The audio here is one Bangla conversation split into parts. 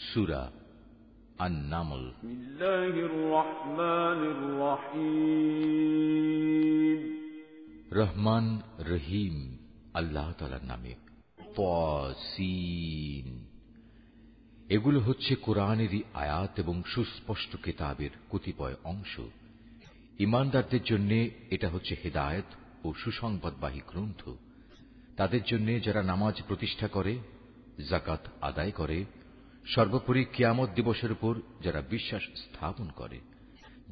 সূরা আন-নামল। বিসমিল্লাহির রহমানির রহিম। রহমান রহিম আল্লাহ তাআলার নামে। তাসিন। এগুলো হচ্ছে কোরআনেরই আয়াত এবং সুস্পষ্ট কিতাবের কতিপয় অংশ। ঈমানদারদের জন্য এটা হচ্ছে হেদায়েত ও সুসংবাদবাহী গ্রন্থ। তাদের জন্য যারা নামাজ প্রতিষ্ঠা করে, যাকাত আদায় করে, সর্বোপরি কিয়ামত দিবসের উপর যারা বিশ্বাস স্থাপন করে,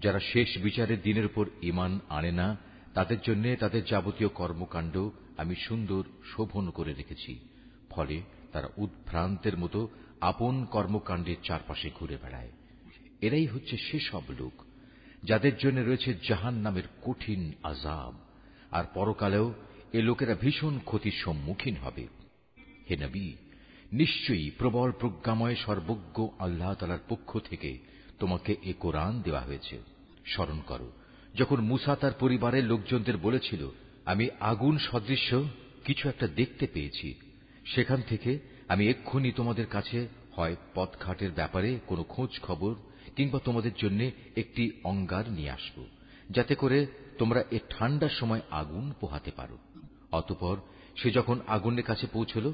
যারা শেষ বিচারের দিনের উপর ঈমান আনে না, তাদের জন্য তাদের যাবতীয় কর্মকাণ্ড আমি সুন্দর শোভন করে রেখেছি। ফলে তারা উদ্ভ্রান্তের মতো আপন কর্মকাণ্ডের চারপাশে ঘুরে বেড়ায়। এরাই হচ্ছে সেসব লোক যাদের জন্য রয়েছে জাহান্নামের কঠিন আযাব, আর পরকালেও এ লোকেরা ভীষণ ক্ষতির সম্মুখীন হবে। হে নবী, নিশ্চয়ই প্রবল প্রজ্ঞাময় সর্বজ্ঞ আল্লাহ তাআলার পক্ষ থেকে তোমাকে এ কোরআন দেওয়া হয়েছে। স্মরণ করো, যখন মূসা তার পরিবারের লোকজনদের বলেছিল, আমি আগুন সদৃশ্য কিছু একটা দেখতে পেয়েছি, সেখান থেকে আমি এক্ষুনি তোমাদের কাছে হয় পথঘাটের ব্যাপারে কোনো খোঁজ খবর কিংবা তোমাদের জন্য একটি অঙ্গার নিয়ে আসব, যাতে করে তোমরা এ ঠান্ডার সময় আগুন পোহাতে পারো। অতঃপর সে যখন আগুনের কাছে পৌঁছল,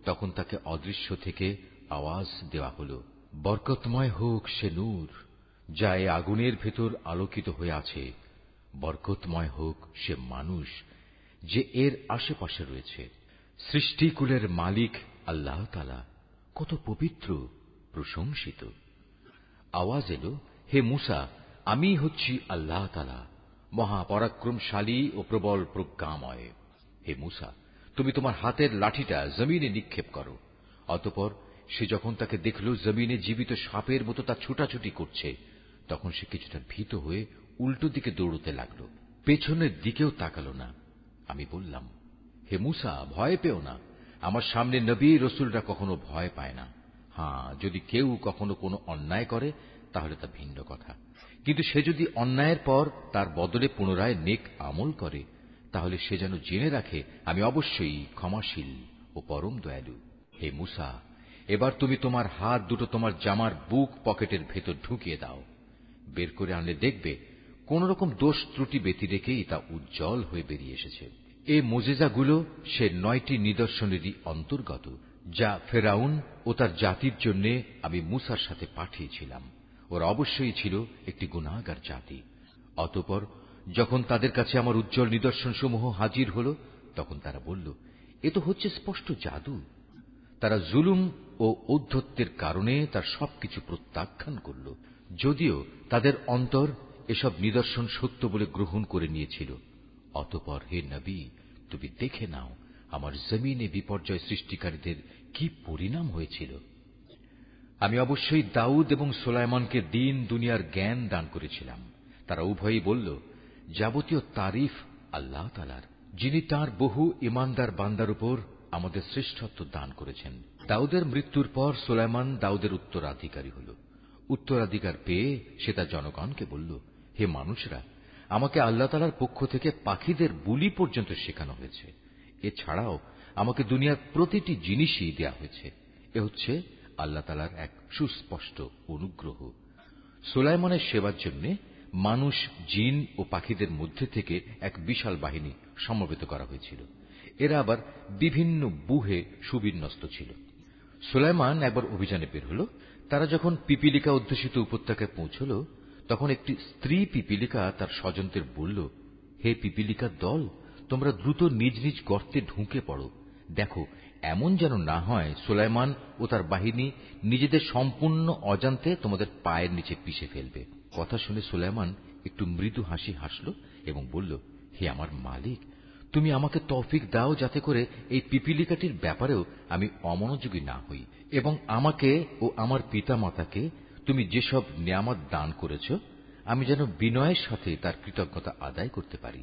তখন তাকে অদৃশ্য থেকে আওয়াজ দেওয়া হল, বরকতময় হোক সে নূর যা এ আগুনের ভেতর আলোকিত হয়ে আছে, বরকতময় হোক সে মানুষ যে এর আশেপাশে রয়েছে। সৃষ্টিকুলের মালিক আল্লাহ তাআলা কত পবিত্র, প্রশংসিত। আওয়াজ এলো, হে মূসা, আমি হচ্ছি আল্লাহ তাআলা, মহাপরাক্রমশালী ও প্রবল প্রজ্ঞাময়। হে মূসা, তুমি তোমার হাতের লাঠিটা জমিনে নিক্ষেপ করো। অতঃপর সে যখন তাকে দেখল জমিনে জীবিত সাপের মতো তা ছুটাছুটি করছে, তখন সে কিছুটা ভীত হয়ে উল্টো দিকে দৌড়তে লাগলো, পেছনের দিকেও তাকালো না। আমি বললাম, হে মূসা, ভয় পেও না, আমার সামনে নবী রাসূলরা কখনো ভয় পায় না। হ্যাঁ, যদি কেউ কখনো কোনো অন্যায় করে তাহলে তা ভিন্ন কথা, কিন্তু সে যদি অন্যায়ের পর তার বদলে পুনরায় নেক আমল করে, তাহলে সে যেন জেনে রাখে আমি অবশ্যই ক্ষমাশীল ও পরম দয়ালু। হে মূসা, এবার তুমি তোমার হাত দুটো তোমার জামার বুক পকেটের ভেতর ঢুকিয়ে দাও। বের করে আনলে দেখবে কোন রকম দোষ ত্রুটি ব্যতি রেখেই তা উজ্জ্বল হয়ে বেরিয়ে এসেছে। এই মুজিজাগুলো সে 9টি নিদর্শনেরই অন্তর্গত, যা ফেরাউন ও তার জাতির জন্য আমি মূসার সাথে পাঠিয়েছিলাম। ওরা অবশ্যই ছিল একটি গুনাহগার জাতি। অতঃপর যখন তাদের কাছে আমার উজ্জ্বল নিদর্শনসমূহ হাজির হল, তখন তারা বলল, এ তো হচ্ছে স্পষ্ট জাদু। তারা জুলুম ও ঔদ্ধত্যের কারণে তার সবকিছু প্রত্যাখ্যান করল, যদিও তাদের অন্তর এসব নিদর্শন সত্য বলে গ্রহণ করে নিয়েছিল। অতঃপর হে নবী, তুমি দেখে নাও আমার জমিনে বিপর্যয় সৃষ্টিকারীদের কি পরিণাম হয়েছিল। আমি অবশ্যই দাউদ এবং সুলাইমানকে দিন দুনিয়ার জ্ঞান দান করেছিলাম। তারা উভয়ই বলল, যাবতীয় তারিফ আল্লাহ তাআলার, যিনি তাঁর বহু ঈমানদার বান্দার উপর আমাদের শ্রেষ্ঠত্ব দান করেছেন। দাউদের মৃত্যুর পর সুলাইমান দাউদের উত্তরাধিকারী হল। উত্তরাধিকার পেয়ে সে তার জনগণকে বলল, হে মানুষরা, আমাকে আল্লাহ তাআলার পক্ষ থেকে পাখিদের বুলি পর্যন্ত শেখানো হয়েছে। এছাড়াও আমাকে দুনিয়ার প্রতিটি জিনিসই দেয়া হয়েছে। এ হচ্ছে আল্লাহ তাআলার এক সুস্পষ্ট অনুগ্রহ। সুলাইমানের সেবার জন্য মানুষ, জিন ও পাখিদের মধ্যে থেকে এক বিশাল বাহিনী সমবেত করা হয়েছিল। এরা আবার বিভিন্ন বুহে সুবিন্যস্ত ছিল। সুলাইমান একবার অভিযানে বের হল। তারা যখন পিপিলিকা অধ্যুষিত উপত্যকায় পৌঁছল, তখন একটি স্ত্রী পিপিলিকা তার স্বজনদের বলল, হে পিপিলিকার দল, তোমরা দ্রুত নিজ নিজ গর্তে ঢুকে পড়ো। দেখো, এমন যেন না হয় সুলাইমান ও তার বাহিনী নিজেদের সম্পূর্ণ অজান্তে তোমাদের পায়ের নিচে পিষে ফেলবে। কথা শুনে সুলাইমান একটু মৃদু হাসি হাসল এবং বলল, হে আমার মালিক, তুমি আমাকে তৌফিক দাও যাতে করে এই পিপিলিকাটির ব্যাপারেও আমি অমনোযোগী না হই, এবং আমাকে ও আমার পিতা মাতাকে তুমি যেসব নিয়ামত দান করেছ, আমি যেন বিনয়ের সাথে তার কৃতজ্ঞতা আদায় করতে পারি।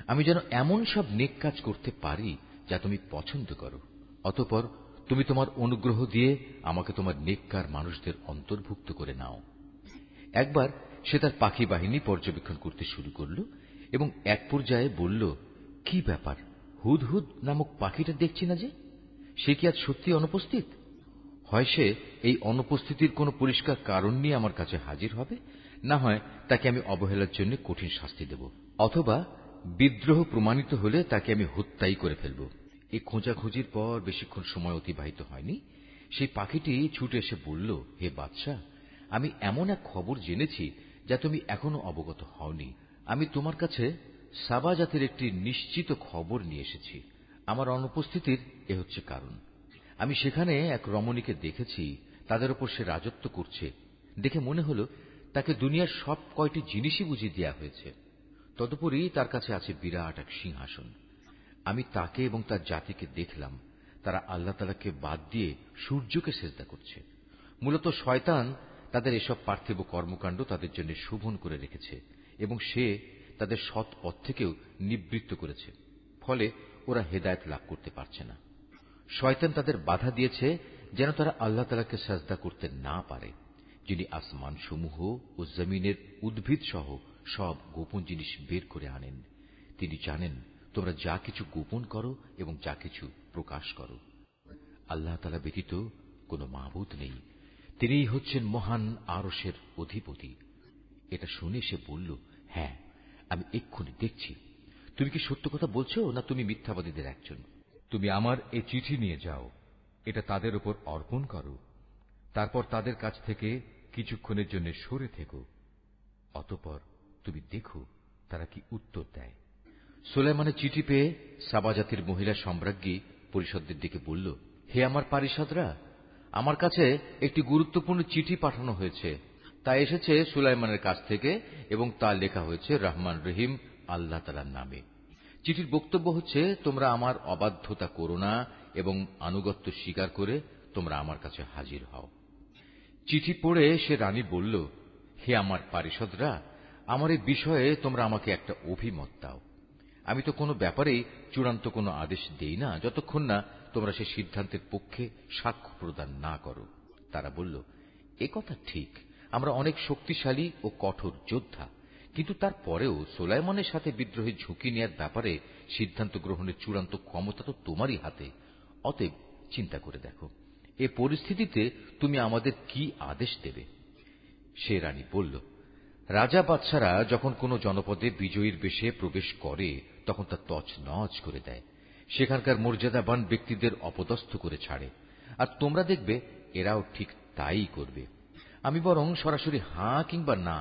আমি যেন এমন সব নেক কাজ করতে পারি যা তুমি পছন্দ করো। অতঃপর তুমি তোমার অনুগ্রহ দিয়ে আমাকে তোমার নেককার মানুষদের অন্তর্ভুক্ত করে নাও। একবার সে তার পাখি বাহিনী পর্যবেক্ষণ করতে শুরু করল এবং এক পর্যায়ে বলল, কি ব্যাপার, হুদহুদ নামক পাখিটা দেখছি না যে, সে কি আজ সত্যি অনুপস্থিত? হয় সে এই অনুপস্থিতির কোনো পরিষ্কার কারণ নিয়ে আমার কাছে হাজির হবে, না হয় তাকে আমি অবহেলার জন্য কঠিন শাস্তি দেব, অথবা বিদ্রোহ প্রমাণিত হলে তাকে আমি হত্যাই করে ফেলব। এই খোঁজাখুঁজির পর বেশিক্ষণ সময় অতিবাহিত হয়নি। সেই পাখিটি ছুটে এসে বলল, হে বাদশাহ, আমি এমন এক খবর জেনেছি যা তুমি এখনো অবগত হওনি। আমি তোমার কাছে সাবা জাতির একটি নিশ্চিত খবর নিয়ে এসেছি। আমার অনুপস্থিতির এ হচ্ছে কারণ। আমি সেখানে এক রমণীকে দেখেছি, তাদের উপর সে রাজত্ব করছে। দেখে মনে হল তাকে দুনিয়ার সব কয়টি জিনিসই বুঝিয়ে দেওয়া হয়েছে। তদুপরি তার কাছে আছে বিরাট এক সিংহাসন। আমি তাকে এবং তার জাতিকে দেখলাম, তারা আল্লাহ তাআলাকে বাদ দিয়ে সূর্যকে সেজদা করছে। মূলত শয়তান তাদের এসব পার্থিব কর্মকাণ্ড তাদের জন্য শোভন করে রেখেছে এবং সে তাদের সৎ পথ থেকেও নিবৃত্ত করেছে। ফলে ওরা হেদায়েত লাভ করতে পারছে না। শয়তান তাদের বাধা দিয়েছে যেন তারা আল্লাহ তাআলাকে সাজদা করতে না পারে, যিনি আসমান সমূহ ও জমিনের উদ্ভিদ সহ সব গোপন জিনিস বের করে আনেন। তিনি জানেন তোমরা যা কিছু গোপন করো এবং যা কিছু প্রকাশ করো। আল্লাহ তাআলা ব্যতীত কোনো মাবুদ নেই। তিনিই হচ্ছেন মহান আরশের অধিপতি। এটা শুনে সে বলল, হ্যাঁ, আমি এক্ষুনি দেখছি। তুমি কি সত্য কথা বলছো, না তুমি মিথ্যাবাদীদের একজন? তুমি আমার এই চিঠি নিয়ে যাও, এটা তাদের উপর অর্পণ করো। তারপর তাদের কাছ থেকে কিছুক্ষণের জন্য সরে থেকো। অতঃপর তুমি দেখো তারা কি উত্তর দেয়। সুলাইমানের চিঠি পেয়ে সাবা জাতির মহিলা সম্রাজ্ঞী পরিষদদের দিকে বলল, হে আমার পারিষদরা, আমার কাছে একটি গুরুত্বপূর্ণ চিঠি পাঠানো হয়েছে। তা এসেছে সুলাইমানের কাছ থেকে এবং তা লেখা হয়েছে রহমান রহিম আল্লাহ তাআলার নামে। চিঠির বক্তব্য হচ্ছে, তোমরা আমার অবাধ্যতা করো না এবং আনুগত্য স্বীকার করে তোমরা আমার কাছে হাজির হও। চিঠি পড়ে সে রানী বলল, হে আমার পারিষদরা, আমার এই বিষয়ে তোমরা আমাকে একটা অভিমত দাও। আমি তো কোনো ব্যাপারেই চূড়ান্ত কোনো আদেশ দেই না যতক্ষণ না তোমরা সে সিদ্ধান্তের পক্ষে সাক্ষ্য প্রদান না করো। তারা বলল, এ কথা ঠিক, আমরা অনেক শক্তিশালী ও কঠোর যোদ্ধা, কিন্তু তারপরেও সুলাইমানের সাথে বিদ্রোহের ঝুঁকি নেওয়ার ব্যাপারে সিদ্ধান্ত গ্রহণের চূড়ান্ত ক্ষমতা তো তোমারই হাতে। অতএব চিন্তা করে দেখো, এ পরিস্থিতিতে তুমি আমাদের কি আদেশ দেবে? সে রানী বলল, রাজা বাদশারা যখন কোন জনপদে বিজয়ীর বেশে প্রবেশ করে তখন তা তছনছ করে দেয়, সেখানকার মর্যাদাবান ব্যক্তিদের অপদস্থ করে ছাড়ে, আর তোমরা দেখবে এরাও ঠিক তাই করবে। আমি বরং সরাসরি হাঁ কিংবা না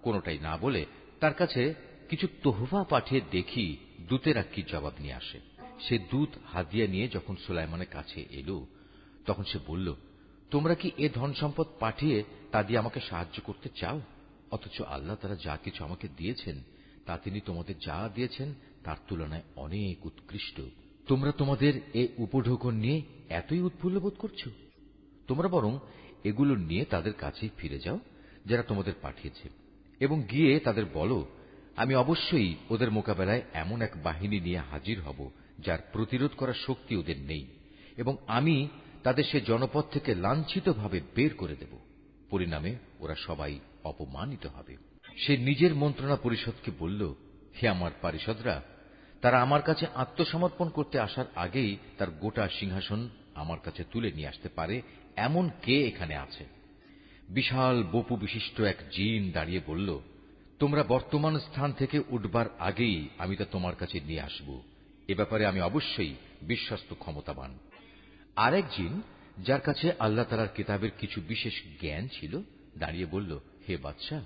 কোনটাই না বলে তার কাছে কিছু তোহফা পাঠিয়ে দেখি দূতেরা কি জবাব নিয়ে আসে। সে দূত হাদিয়া নিয়ে যখন সুলাইমানের কাছে এলো তখন সে বলল, তোমরা কি এ ধন সম্পদ পাঠিয়ে তা দিয়ে আমাকে সাহায্য করতে চাও? অথচ আল্লাহ তাআলা যা কিছু আমাকে দিয়েছেন তা তিনি তোমাদের যা দিয়েছেন তার তুলনায় অনেক উৎকৃষ্ট। তোমরা তোমাদের এ উপঢৌকন নিয়ে এতই উৎফুল্ল বোধ করছো? তোমরা বরং এগুলো নিয়ে তাদের কাছে ফিরে যাও যারা তোমাদের পাঠিয়েছে, এবং গিয়ে তাদের বলো, আমি অবশ্যই ওদের মোকাবেলায় এমন এক বাহিনী নিয়ে হাজির হব যার প্রতিরোধ করার শক্তি ওদের নেই, এবং আমি তাদের সে জনপদ থেকে লাঞ্ছিতভাবে বের করে দেব। পরিণামে ওরা সবাই অপমানিত হবে। সে নিজের মন্ত্রণা পরিষদকে বলল, হে আমার পারিষদরা, তারা আমার কাছে আত্মসমর্পণ করতে আসার আগেই তার গোটা সিংহাসন আমার কাছে তুলে নিয়ে আসতে পারে এমন কে এখানে আছে? বিশাল বপু বিশিষ্ট এক জিন দাঁড়িয়ে বলল, তোমরা বর্তমান স্থান থেকে উঠবার আগেই আমি তা তোমার কাছে নিয়ে আসব। এ ব্যাপারে আমি অবশ্যই বিশ্বস্ত ক্ষমতাবান। আরেক জিন, যার কাছে আল্লাহ তাআলার কিতাবের কিছু বিশেষ জ্ঞান ছিল, দাঁড়িয়ে বলল, হে বাদশাহ,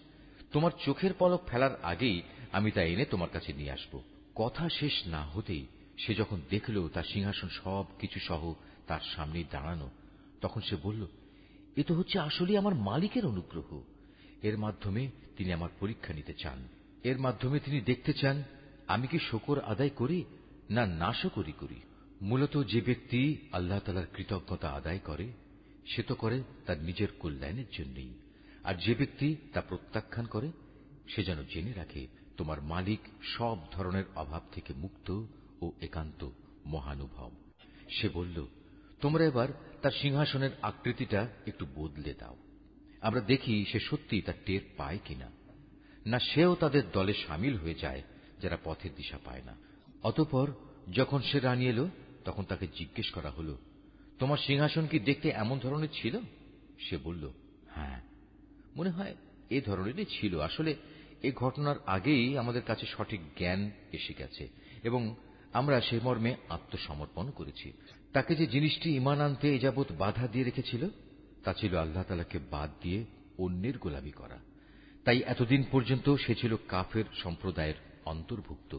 তোমার চোখের পলক ফেলার আগেই আমি তা এনে তোমার কাছে নিয়ে আসব। কথা শেষ না হতেই সে যখন দেখল তার সিংহাসন সব কিছু সহ তার সামনেই দাঁড়ানো, তখন সে বলল, এ তো হচ্ছে আসলে আমার মালিকের অনুগ্রহ। এর মাধ্যমে তিনি আমার পরীক্ষা নিতে চান। এর মাধ্যমে তিনি দেখতে চান আমি কি শুকর আদায় করি না নাশকরি করি। মূলত যে ব্যক্তি আল্লাহ তাআলার কৃতজ্ঞতা আদায় করে সে তো করে তার নিজের কল্যাণের জন্যই, আর যে ব্যক্তি তা প্রত্যাখ্যান করে সে যেন জেনে রাখে তোমার মালিক সব ধরনের অভাব থেকে মুক্ত ও একান্ত মহানুভব। সে বলল, তোমরা এবার তার সিংহাসনের আকৃতিটা একটু বদলে দাও, আমরা দেখি সে সত্যিই তার টের পায় কিনা, না সেও তাদের দলে সামিল হয়ে যায় যারা পথের দিশা পায় না। অতঃপর যখন সে রানী এলো তখন তাকে জিজ্ঞেস করা হলো, তোমার সিংহাসন কি দেখতে এমন ধরনের ছিল? সে বলল, হ্যাঁ, মনে হয় এ ধরনেরই ছিল। আসলে এ ঘটনার আগেই আমাদের কাছে সঠিক জ্ঞান এসে গেছে এবং আমরা সে মর্মে আত্মসমর্পণ করেছি। তাকে যে জিনিসটি ঈমান আনতে এ যাবৎ বাধা দিয়ে রেখেছিল তা ছিল আল্লাহ তাআলাকে বাদ দিয়ে অন্যের গোলামি করা। তাই এতদিন পর্যন্ত সে ছিল কাফের সম্প্রদায়ের অন্তর্ভুক্ত।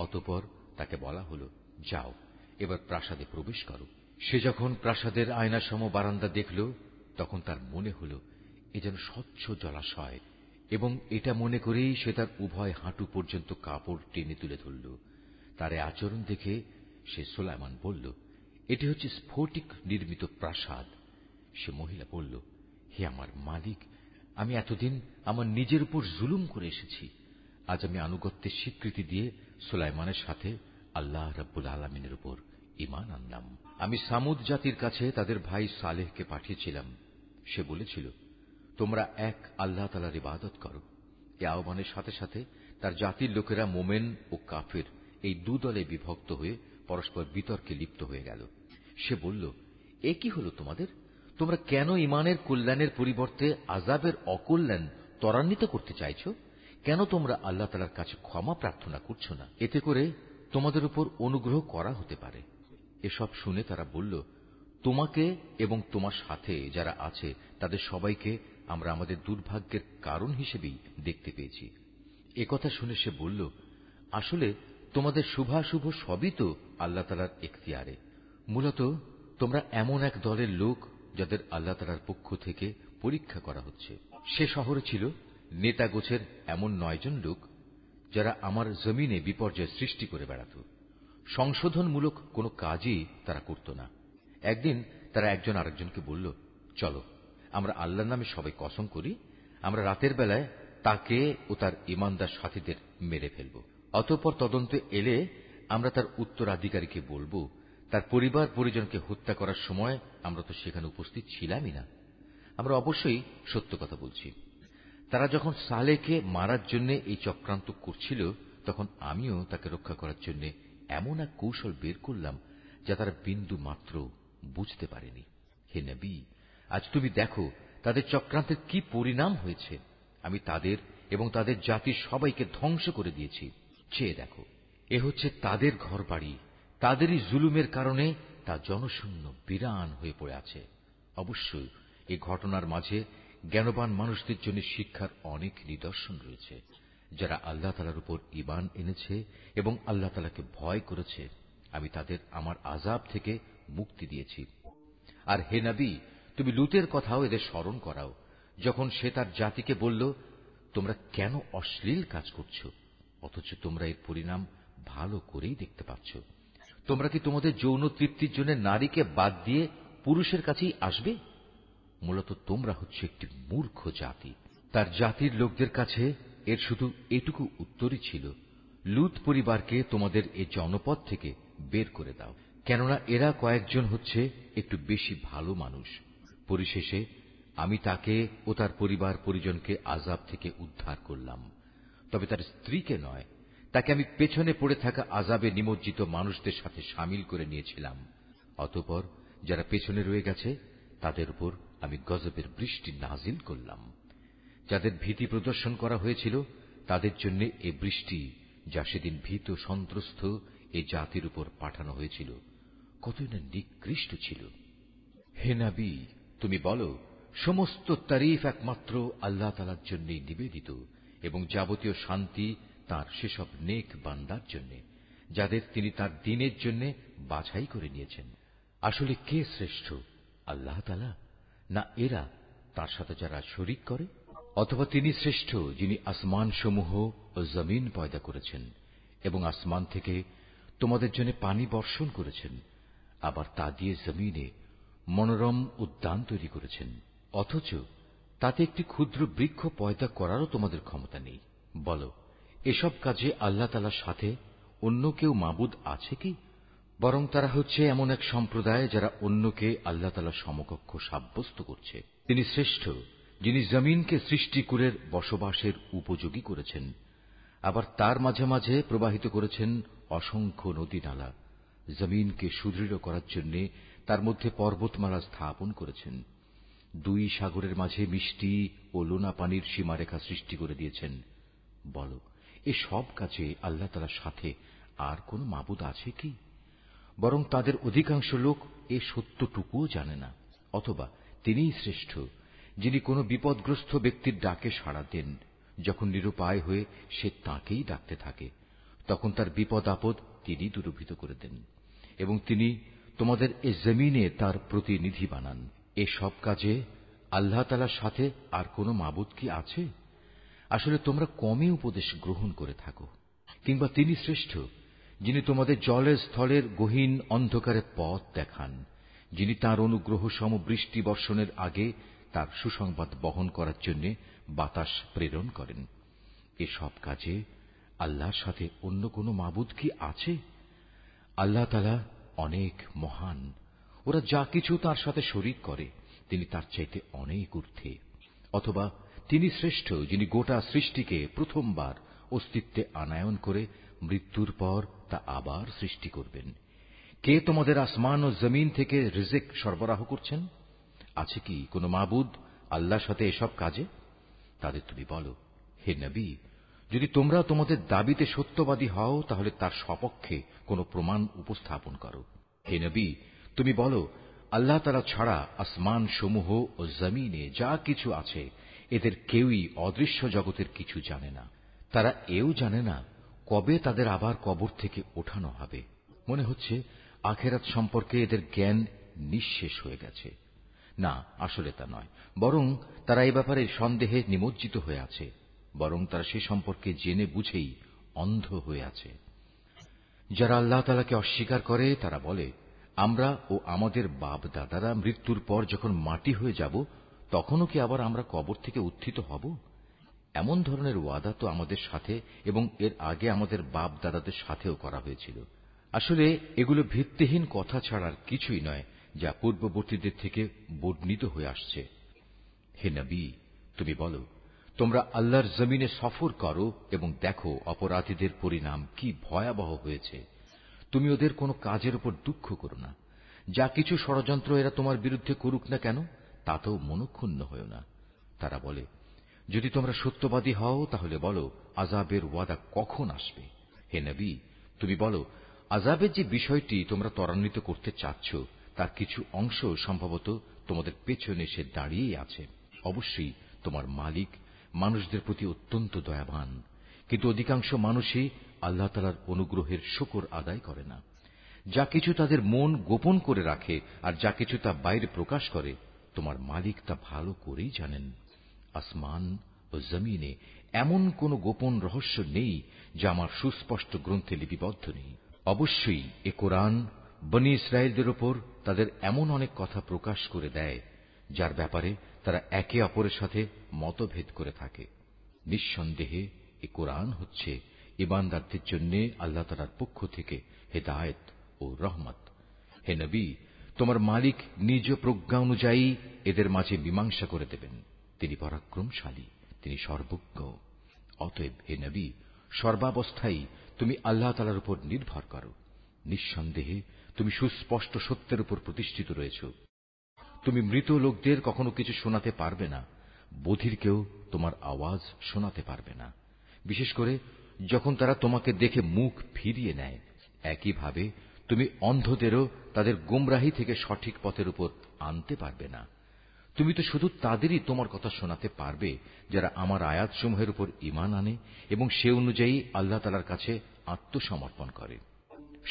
অতঃপর তাকে বলা হল, যাও, এবার প্রাসাদে প্রবেশ করো। সে যখন প্রাসাদের আয়নাসম বারান্দা দেখল, তখন তার মনে হল এ যেন স্বচ্ছ জলাশয়, এবং এটা মনে করেই সে তার উভয় হাঁটু পর্যন্ত কাপড় টেনে তুলে ধরল। তার এ আচরণ দেখে সে সুলাইমান বলল, এটি হচ্ছে স্ফটিক নির্মিত প্রাসাদ। সে মহিলা বলল, হে আমার মালিক, আমি এতদিন আমার নিজের উপর জুলুম করে এসেছি। আজ আমি আনুগত্যের স্বীকৃতি দিয়ে সুলাইমানের সাথে আল্লাহ রাব্বুল আলামিনের উপর ঈমান আনলাম। আমি সামুদ জাতির কাছে তাদের ভাই সালেহকে পাঠিয়েছিলাম। সে বলেছিল, তোমরা এক আল্লাহ তাআলার ইবাদত করো। এ আহ্বানের সাথে সাথে তার জাতির লোকেরা মোমেন ও কাফের এই দুদলে বিভক্ত হয়ে পরস্পর বিতর্কে লিপ্ত হয়ে গেল। সে বলল, এ কি হলো তোমাদের? তোমরা কেন ঈমানের কল্যাণের পরিবর্তে আযাবের অকল্যাণ ত্বরান্বিত করতে চাইছ? কেন তোমরা আল্লাহ তাআলার কাছে ক্ষমা প্রার্থনা করছ না? এতে করে তোমাদের উপর অনুগ্রহ করা হতে পারে। এসব শুনে তারা বলল, তোমাকে এবং তোমার সাথে যারা আছে তাদের সবাইকে আমরা আমাদের দুর্ভাগ্যের কারণ হিসেবেই দেখতে পেয়েছি। একথা শুনে সে বলল, আসলে তোমাদের শুভাশুভ সবই তো আল্লাহ তাআলার এখতিয়ারে। মূলত তোমরা এমন এক দলের লোক যাদের আল্লাহ তাআলার পক্ষ থেকে পরীক্ষা করা হচ্ছে। সে শহরে ছিল নেতা গোছের এমন 9 জন লোক যারা আমার জমিনে বিপর্যয় সৃষ্টি করে বেড়াত। সংশোধনমূলক কোনো কাজই তারা করত না। একদিন তারা একজন আরেকজনকে বলল, চলো আমরা আল্লাহর নামে সবাই কসম করি, আমরা রাতের বেলায় তাকে ও তার ঈমানদার সাথীদের মেরে ফেলব। অতঃপর তদন্তে এলে আমরা তার উত্তরাধিকারীকে বলবো, তার পরিবার পরিজনকে হত্যা করার সময় আমরা তো সেখানে উপস্থিত ছিলামই না। আমরা অবশ্যই সত্য কথা বলছি। তারা যখন সালেহকে মারার জন্য এই চক্রান্ত করছিল, তখন আমিও তাকে রক্ষা করার জন্য এমন এক কৌশল বের করলাম যা তারা বিন্দু মাত্র বুঝতে পারেনি। হে নবী, আজ তুমি দেখো তাদের চক্রান্তের কি পরিণাম হয়েছে। আমি তাদের এবং তাদের জাতির সবাইকে ধ্বংস করে দিয়েছি। চেয়ে দেখো, এ হচ্ছে তাদের ঘরবাড়ি, তাদেরই জুলুমের কারণে তা জনশূন্য বিরান হয়ে পড়ে আছে। অবশ্যই এই ঘটনার মাঝে জ্ঞানবান মানুষদের জন্য শিক্ষার অনেক নিদর্শন রয়েছে। যারা আল্লাহ তাআলার উপর ঈমান এনেছে এবং আল্লাহ তাআলাকে ভয় করেছে, আমি তাদের আমার আযাব থেকে মুক্তি দিয়েছি। আর হে নবী, তুমি লূতের কথাও এদের স্মরণ করাও, যখন সে তার জাতিকে বলল, তোমরা কেন অশ্লীল কাজ করছ, অথচ তোমরা এর পরিণাম ভালো করেই দেখতে পাচ্ছ। তোমরা কি তোমাদের যৌন তৃপ্তির জন্য নারীকে বাদ দিয়ে পুরুষের কাছেই আসবে? মূলত তোমরা হচ্ছে একটি মূর্খ জাতি। তার জাতির লোকদের কাছে এর শুধু এটুকু উত্তরই ছিল, লূত পরিবারকে তোমাদের এ জনপদ থেকে বের করে দাও, কেননা এরা কয়েকজন হচ্ছে একটু বেশি ভালো মানুষ। পরিশেষে আমি তাকে ও তার পরিবার পরিজনকে আযাব থেকে উদ্ধার করলাম, তবে তার স্ত্রীকে নয়। তাকে আমি পেছনে পড়ে থাকা আযাবে নিমজ্জিত মানুষদের সাথে শামিল করে নিয়েছিলাম। অতঃপর যারা পেছনে রয়ে গেছে তাদের উপর আমি গজবের বৃষ্টি নাজিল করলাম। যাদের ভীতি প্রদর্শন করা হয়েছিল তাদের জন্য এ বৃষ্টি, যা সেদিন ভীত সন্ত্রস্ত এ জাতির উপর পাঠানো হয়েছিল, কতই না নিকৃষ্ট ছিল। হে নবী, তুমি বলো, সমস্ত তারিফ একমাত্র আল্লাহ তাআলার জন্যই নিবেদিত এবং যাবতীয় শান্তি তাঁর সেসব নেক বান্দার জন্য যাদের তিনি তার দ্বীনের জন্য বাছাই করে নিয়েছেন। আসলে কে শ্রেষ্ঠ, আল্লাহ তাআলা না এরা তার সাথে যারা শরীক করে? অথবা তিনি শ্রেষ্ঠ যিনি আসমান সমূহ ও জমিন পয়দা করেছেন এবং আসমান থেকে তোমাদের জন্য পানি বর্ষণ করেছেন, আবার তা দিয়ে জমিনে মনোরম উদ্যান তৈরি করেছেন, অথচ তাতে একটি ক্ষুদ্র বৃক্ষ পয়দা করারও তোমাদের ক্ষমতা নেই। বলো, এসব কাজে আল্লাহ তাআলার সাথে অন্য কেউ মাবুদ আছে কি? বরং তারা হচ্ছে এমন এক সম্প্রদায় যারা অন্যকে আল্লাহ তাআলার সমকক্ষ সাব্যস্ত করছে। তিনি শ্রেষ্ঠ যিনি জমিনকে সৃষ্টি করে বসবাসের উপযোগী করেছেন, আবার তার মাঝে মাঝে প্রবাহিত করেছেন অসংখ্য নদী নালা। জমিনকে সুদৃঢ় করার জন্য তার মধ্যে পর্বতমালা স্থাপন করেছেন। দুই সাগরের মাঝে মিষ্টি ও লোনা পানির সীমারেখা সৃষ্টি করে দিয়েছেন। বলো, এ সব কাজে আল্লাহ তাআলার সাথে আর কোন মাবুদ আছে কি? বরং তাদের অধিকাংশ লোক এ সত্যটুকুও জানে না। অথবা তিনিই শ্রেষ্ঠ, যিনি কোনো বিপদগ্রস্ত ব্যক্তির ডাকে সাড়া দেন। যখন নিরুপায় হয়ে সে তাঁকেই ডাকতে থাকে, তখন তার বিপদ আপদ তিনি দূরীভূত করে দেন, এবং তিনি তোমাদের এ জমিনে তার প্রতিনিধি বানান। এ সব কাজে আল্লাহ তাআলার সাথে আর কোন মাবুদ কি আছে? আসলে তোমরা কমই উপদেশ গ্রহণ করে থাকো। কিংবা তিনি শ্রেষ্ঠ, যিনি তোমাদের জলের স্থলের গহীন অন্ধকারে পথ দেখান, যিনি তাঁর অনুগ্রহ সম বৃষ্টি বর্ষণের আগে তার সুসংবাদ বহন করার জন্য বাতাস প্রেরণ করেন। এসব কাজে আল্লাহর সাথে অন্য কোন মাবুদ কি আছে? আল্লাহ তাআলা অনেক মহান। ওরা যা কিছু তার সাথে শরীক করে তিনি তার চাইতে অনেক ঊর্ধ্বে। অথবা তিনি শ্রেষ্ঠ, যিনি গোটা সৃষ্টিকে প্রথমবার অস্তিত্বে আনায়ন করে মৃত্যুর পর তা আবার সৃষ্টি করবেন। কে তোমাদের আসমান ও জমিন থেকে রিজিক সরবরাহ করছেন? আছে কি কোন মাবুদ আল্লাহর সাথে এসব কাজে? তাদের তুমি বলো, হে নবী, যদি তোমরা তোমাদের দাবিতে সত্যবাদী হও তাহলে তার সপক্ষে কোন প্রমাণ উপস্থাপন করো। হে নবী, তুমি বলো, আল্লাহ তাআলা ছাড়া আসমান সমূহ ও জমিনে যা কিছু আছে এদের কেউই অদৃশ্য জগতের কিছু জানে না। তারা এও জানে না কবে তাদের আবার কবর থেকে ওঠানো হবে। মনে হচ্ছে আখিরাত সম্পর্কে এদের জ্ঞান নিঃশেষ হয়ে গেছে। না, আসলে তা নয়, বরং তারা এ ব্যাপারে সন্দেহে নিমজ্জিত হয়ে আছে। বরং তারা সে সম্পর্কে জেনে বুঝেই অন্ধ হয়ে আছে। যারা আল্লাহ তাআলাকে অস্বীকার করে তারা বলে, আমরা ও আমাদের বাপ দাদারা মৃত্যুর পর যখন মাটি হয়ে যাব তখনও কি আবার আমরা কবর থেকে উত্থিত হব? এমন ধরনের ওয়াদা তো আমাদের সাথে এবং এর আগে আমাদের বাপ দাদাদের সাথেও করা হয়েছিল। আসলে এগুলো ভিত্তিহীন কথা ছাড়ার কিছুই নয়, যা পূর্ববর্তীদের থেকে বর্ণিত হয়ে আসছে। হে নবী, তুমি বলো, তোমরা আল্লাহর জমিনে সফর করো এবং দেখো অপরাধীদের পরিণাম কি ভয়াবহ হয়েছে। তুমি ওদের কোনো কাজের উপর দুঃখ করো না। যা কিছু ষড়যন্ত্র এরা তোমার বিরুদ্ধে করুক না কেন, তাতেও মনক্ষুণ্ণ হও না। তারা বলে, যদি তোমরা সত্যবাদী হও তাহলে বলো, আযাবের ওয়াদা কখন আসবে? হে নবী, তুমি বলো, আযাবের যে বিষয়টি তোমরা ত্বরান্বিত করতে চাচ্ছ তার কিছু অংশ সম্ভবত তোমাদের পেছনে এসে দাঁড়িয়েই আছে। অবশ্যই তোমার মালিক মানুষদের প্রতি অত্যন্ত দয়াবান, কিন্তু অধিকাংশ মানুষই আল্লাহ তাআলার অনুগ্রহের শুকর আদায় করে না। যা কিছু তাদের মন গোপন করে রাখে আর যা কিছু তা বাইরে প্রকাশ করে, তোমার মালিক তা ভালো করেই জানেন। আসমান ও জমিনে এমন কোন গোপন রহস্য নেই যা আমার সুস্পষ্ট গ্রন্থে লিপিবদ্ধ নেই। অবশ্যই এ কোরআন বনী ইসরায়েলদের উপর তাদের এমন অনেক কথা প্রকাশ করে দেয় যার ব্যাপারে তারা একে অপরের সাথে মতভেদ করে থাকে। নিঃসন্দেহে এ কোরআন হচ্ছে ঈমানদারদের জন্য আল্লাহ তাআলার পক্ষ থেকে হেদায়েত ও রহমত। হে নবী, তোমার মালিক নিজ প্রজ্ঞা অনুযায়ী এদের মাঝে মীমাংসা করে দেবেন। তিনি পরাক্রমশালী, তিনি সর্বজ্ঞ। অতএব হে নবী, সর্বাবস্থায় তুমি আল্লাহ তাআলার উপর নির্ভর করো। নিঃসন্দেহে তুমি সুস্পষ্ট সত্যের উপর প্রতিষ্ঠিত রয়েছ। তুমি মৃত লোকদের কখনো কিছু শোনাতে পারবে না, বধিরকেও তোমার আওয়াজ শোনাতে পারবে না, বিশেষ করে যখন তারা তোমাকে দেখে মুখ ফিরিয়ে নেয়। একইভাবে তুমি অন্ধদেরও তাদের গোমরাহি থেকে সঠিক পথের উপর আনতে পারবে না। তুমি তো শুধু তাদেরই তোমার কথা শোনাতে পারবে যারা আমার আয়াতসমূহের উপর ঈমান আনে এবং সে অনুযায়ী আল্লাহ তাআলার কাছে আত্মসমর্পণ করে।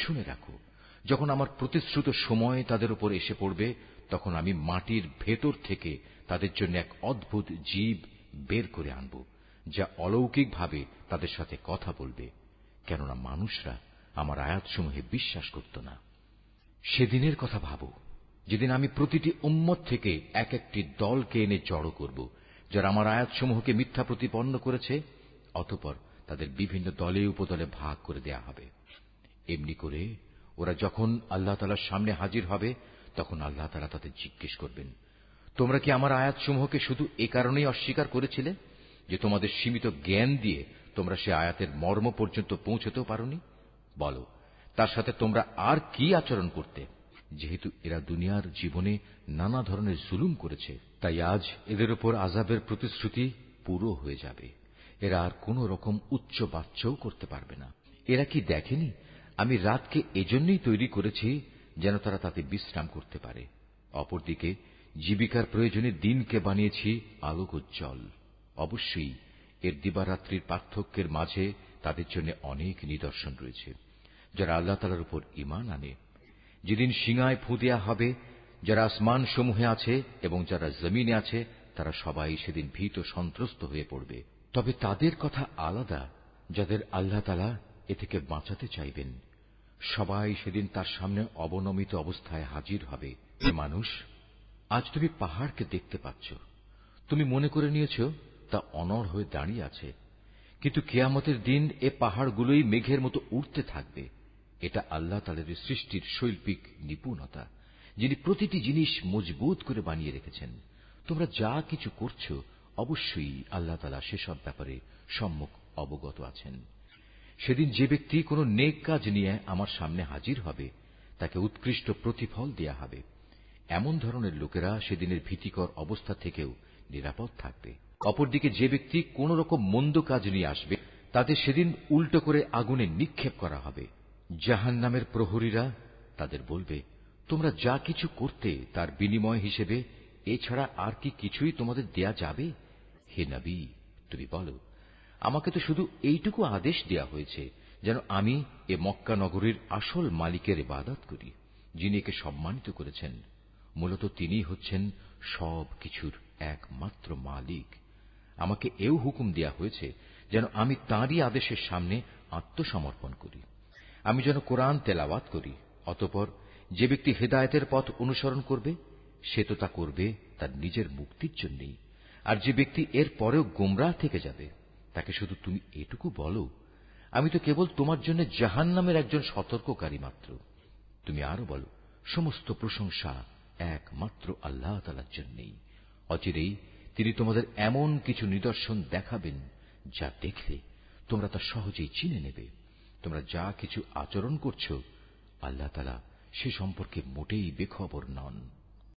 শুনে রাখো, যখন আমার প্রতিশ্রুত সময় তাদের উপর এসে পড়বে তখন আমি মাটির ভেতর থেকে তাদের জন্য এক অদ্ভুত জীব বের করে আনব, যা অলৌকিকভাবে তাদের সাথে কথা বলবে, কেননা মানুষরা আমার আয়াতসমূহে বিশ্বাস করত না। সেদিনের কথা ভাবো যেদিন আমি প্রতিটি উম্মত থেকে এক একটি দলকে এনে জড়ো করব, যারা আমার আয়াতসমূহকে মিথ্যা প্রতিপন্ন করেছে। অতঃপর তাদের বিভিন্ন দলে উপদলে ভাগ করে দেয়া হবে। এমনি করে ওরা যখন আল্লাহ তাআলার সামনে হাজির হবে তখন আল্লাহ তাআলা তাদের জিজ্ঞেস করবেন, তোমরা কি আমার আয়াতসমূহকে শুধু এ কারণেই অস্বীকার করেছিলে যে তোমাদের সীমিত জ্ঞান দিয়ে তোমরা সে আয়াতের মর্ম পর্যন্ত পৌঁছতেও পারোনি? বলো, তার সাথে তোমরা আর কি আচরণ করতে? যেহেতু এরা দুনিয়ার জীবনে নানা ধরনের জুলুম করেছে, তাই আজ এদের উপর আযাবের প্রতিশ্রুতি পুরো হয়ে যাবে। এরা আর কোন রকম উচ্চ বাচ্চাও করতে পারবে না। এরা কি দেখেনি আমি রাতকে এজন্যই তৈরি করেছি যেন তারা তাতে বিশ্রাম করতে পারে। অপরদিকে জীবিকার প্রয়োজনে দিনকে বানিয়েছি আলোকোজ্জ্বল। অবশ্যই এর দিবারাত্রির পার্থক্যের মাঝে তাদের জন্য অনেক নিদর্শন রয়েছে, যারা আল্লাহ তাআলার উপর ঈমান আনে। যেদিন সিঙায় ফু দেয়া হবে, যারা আসমান সমূহে আছে এবং যারা জমিনে আছে, তারা সবাই সেদিন ভীত সন্ত্রস্ত হয়ে পড়বে। তবে তাদের কথা আলাদা, যাদের আল্লাহ তাআলা এ থেকে বাঁচাতে চাইবেন। সবাই সেদিন তার সামনে অবনমিত অবস্থায় হাজির হবে। হে মানুষ, আজ তুমি পাহাড়কে দেখতে পাচ্ছ। তুমি মনে করে নিয়েছ তা অনড় হয়ে দাঁড়িয়ে আছে, কিন্তু কিয়ামতের দিন এ পাহাড়গুলোই মেঘের মতো উড়তে থাকবে। এটা আল্লাহ তাআলার সৃষ্টির শৈল্পিক নিপুণতা, যিনি প্রতিটি জিনিস মজবুত করে বানিয়ে রেখেছেন। তোমরা যা কিছু করছো, অবশ্যই আল্লাহ তাআলা সেসব ব্যাপারে সম্যক অবগত আছেন। সেদিন যে ব্যক্তি কোনো নেক কাজ নিয়ে আমার সামনে হাজির হবে, তাকে উৎকৃষ্ট প্রতিফল দেয়া হবে। এমন ধরনের লোকেরা সেদিনের ভীতিকর অবস্থা থেকেও নিরাপদ থাকবে। অপরদিকে যে ব্যক্তি কোন রকম মন্দ কাজ নিয়ে আসবে, তাদের সেদিন উল্টো করে আগুনে নিক্ষেপ করা হবে। জাহান্নামের প্রহরীরা তাদের বলবে, তোমরা যা কিছু করতে তার বিনিময় হিসেবে এছাড়া আর কি কিছুই তোমাদের দেয়া যাবে? হে নবী, তুমি বলো, আমাকে তো শুধু এইটুকু আদেশ দেয়া হয়েছে যেন আমি এ মক্কা নগরীর আসল মালিকের ইবাদত করি, যিনি একে সম্মানিত করেছেন। মূলত তিনি হচ্ছেন সব কিছুর একমাত্র মালিক। আমাকে এও হুকুম দেয়া হয়েছে যেন আমি তাঁরই আদেশের সামনে আত্মসমর্পণ করি। আমি যেন কোরআন তেলাওয়াত করি। অতঃপর যে ব্যক্তি হেদায়েতের পথ অনুসরণ করবে, সে তো তা করবে তার নিজের মুক্তির জন্যই। আর যে ব্যক্তি এর পরেও গোমরাহ থেকে যাবে, তাকে শুধু তুমি এটুকু বলো, আমি তো কেবল তোমার জন্য জাহান্নামের একজন সতর্ককারী মাত্র। তুমি আরো বলো, সমস্ত প্রশংসা একমাত্র আল্লাহ তাআলার জন্যই। অচিরেই তিনি তোমাদের এমন কিছু নিদর্শন দেখাবেন, যা দেখলে তোমরা তা সহজেই চিনে নেবে। তোমরা যা কিছু আচরণ করছো, আল্লাহ তাআলা সে সম্পর্কে মোটেই বেখবর নন।